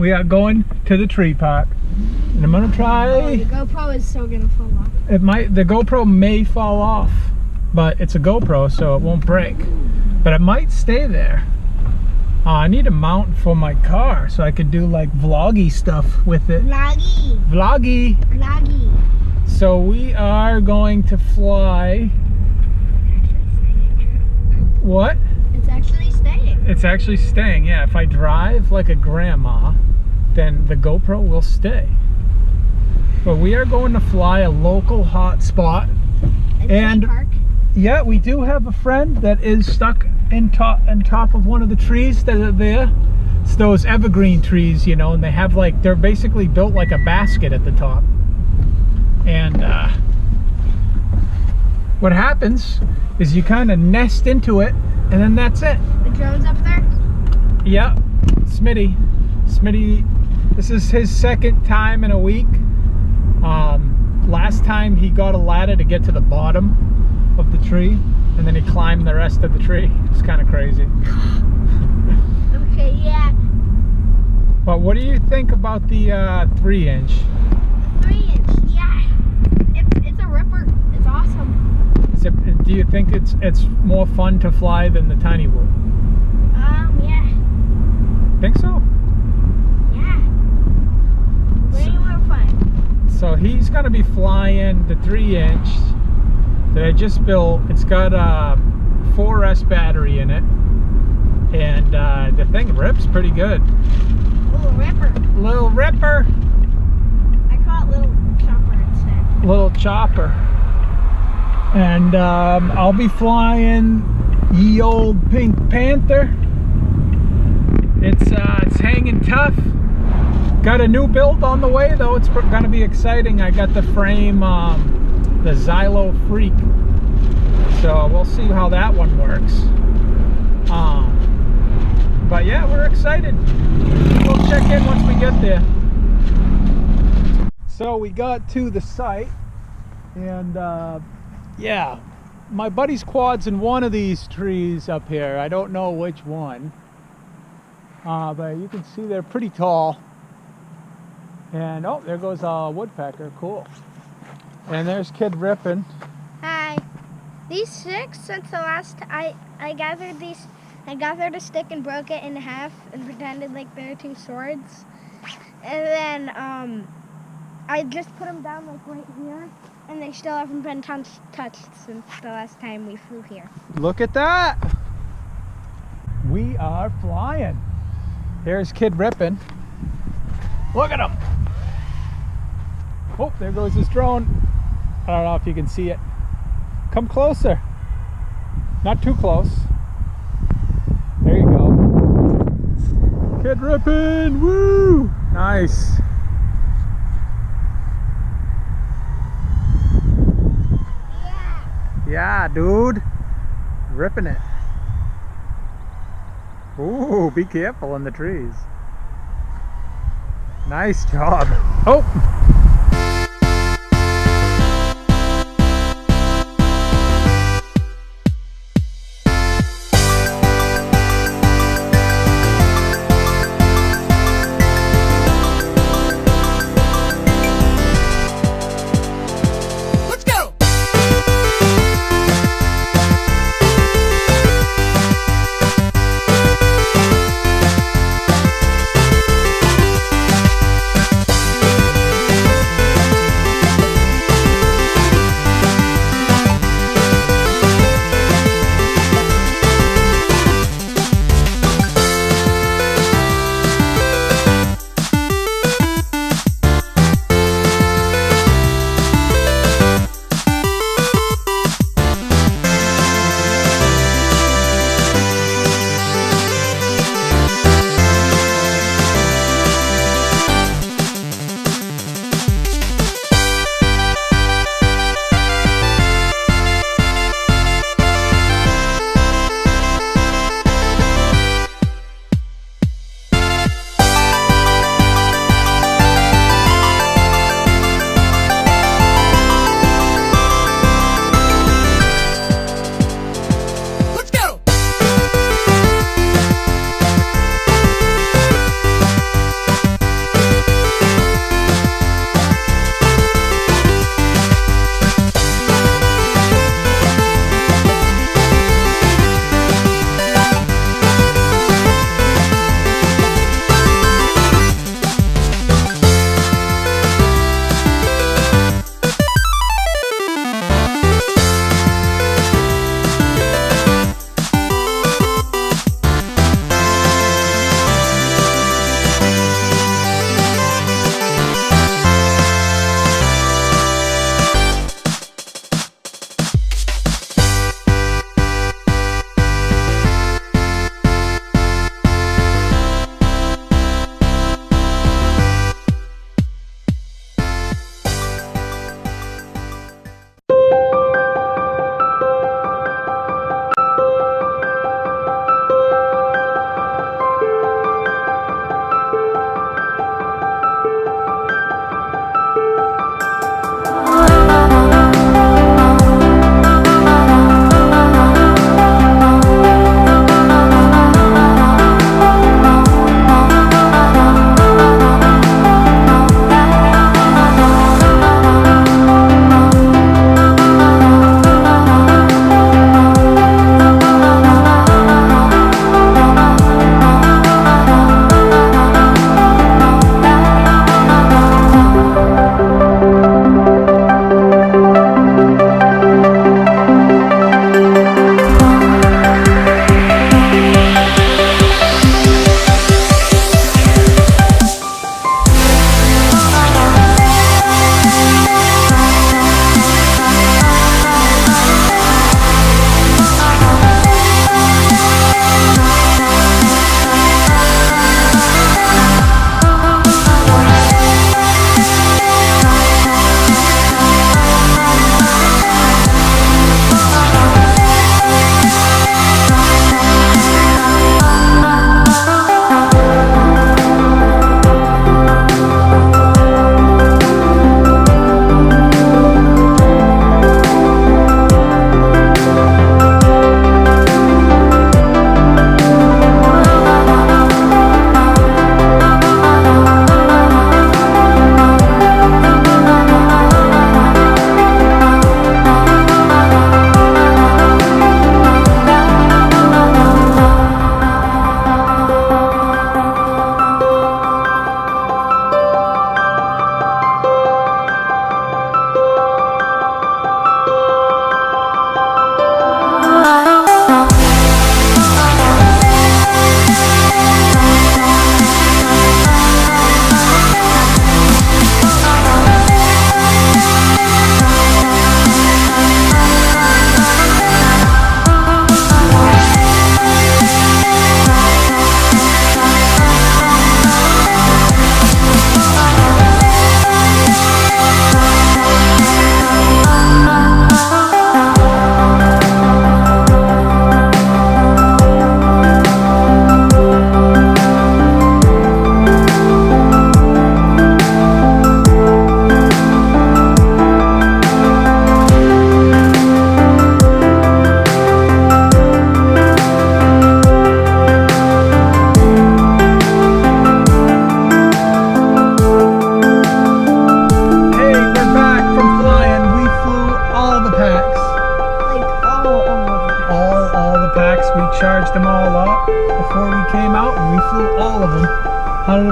We are going to the tree park. And I'm gonna try... Oh, the GoPro is still gonna fall off. The GoPro may fall off, but it's a GoPro, so it won't break. But it might stay there. I need a mount for my car so I could do like vloggy stuff with it. Vloggy. So we are going to fly. What? It's actually staying. It's actually staying, yeah. If I drive like a grandma, then the GoPro will stay. But we are going to fly a local hotspot. And park. Yeah, we do have a friend that is stuck in top of one of the trees that are there. It's those evergreen trees, you know, and they have like, they're basically built like a basket at the top. And what happens is you kind of nest into it, and then that's it. The drone's up there? Yeah, Smitty, this is his second time in a week. Last time he got a ladder to get to the bottom of the tree, and then he climbed the rest of the tree. It's kind of crazy. Okay, yeah. But what do you think about the 3-inch? 3-inch, yeah. It's a ripper. It's awesome. Do you think it's more fun to fly than the tiny whoop? Yeah. Think so? Yeah. Way more fun. So he's gonna be flying the 3-inch that I just built. It's got a 4S battery in it, and the thing rips pretty good. Little ripper. Little ripper. I call it little chopper instead. Little chopper. And I'll be flying ye old Pink Panther. It's hanging tough. Got a new build on the way though. It's gonna be exciting. I got the frame, the Xylo Freak. So we'll see how that one works. But yeah, we're excited. We'll check in once we get there. So we got to the site, and yeah, my buddy's quad's in one of these trees up here. I don't know which one, but you can see they're pretty tall. And oh, there goes a woodpecker. Cool. And there's Kid Rippin'. Hi. These sticks, since the last I gathered these, I gathered a stick and broke it in half and pretended like there were two swords. And then I just put them down like right here, and they still haven't been touched since the last time we flew here. Look at that. We are flying. There's Kid Rippin'. Look at him. Oh, there goes his drone. I don't know if you can see it. Come closer. Not too close. There you go. Kid Rippin', woo! Nice. Yeah, dude. Ripping it. Ooh, be careful in the trees. Nice job. Oh!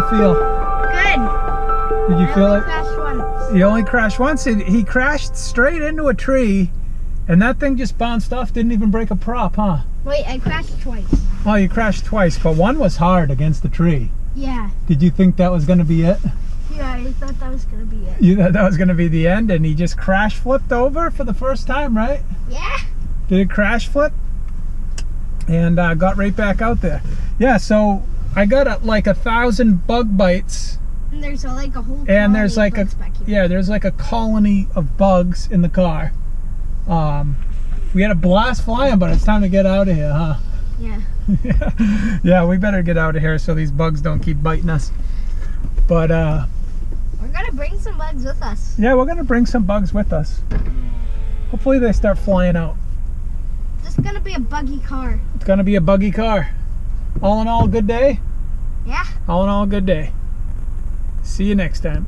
feel? Good. Did you feel it? Crashed once. He only crashed once. He crashed straight into a tree, and that thing just bounced off. Didn't even break a prop, huh? Wait, I crashed twice. Oh, you crashed twice, but one was hard against the tree. Yeah. Did you think that was going to be it? Yeah, I thought that was gonna be it. You thought that was going to be the end, and he just crash flipped over for the first time, right? Yeah. Did it crash flip? And got right back out there. Yeah, so I got like 1,000 bug bites. And there's like a whole. And there's like a back here. there's like a colony of bugs in the car. We had a blast flying, but it's time to get out of here, huh? Yeah. Yeah, we better get out of here so these bugs don't keep biting us. But we're gonna bring some bugs with us. yeah, we're gonna bring some bugs with us. Hopefully they start flying out. This is gonna be a buggy car. It's gonna be a buggy car. All in all, a good day? Yeah. All in all, a good day. See you next time.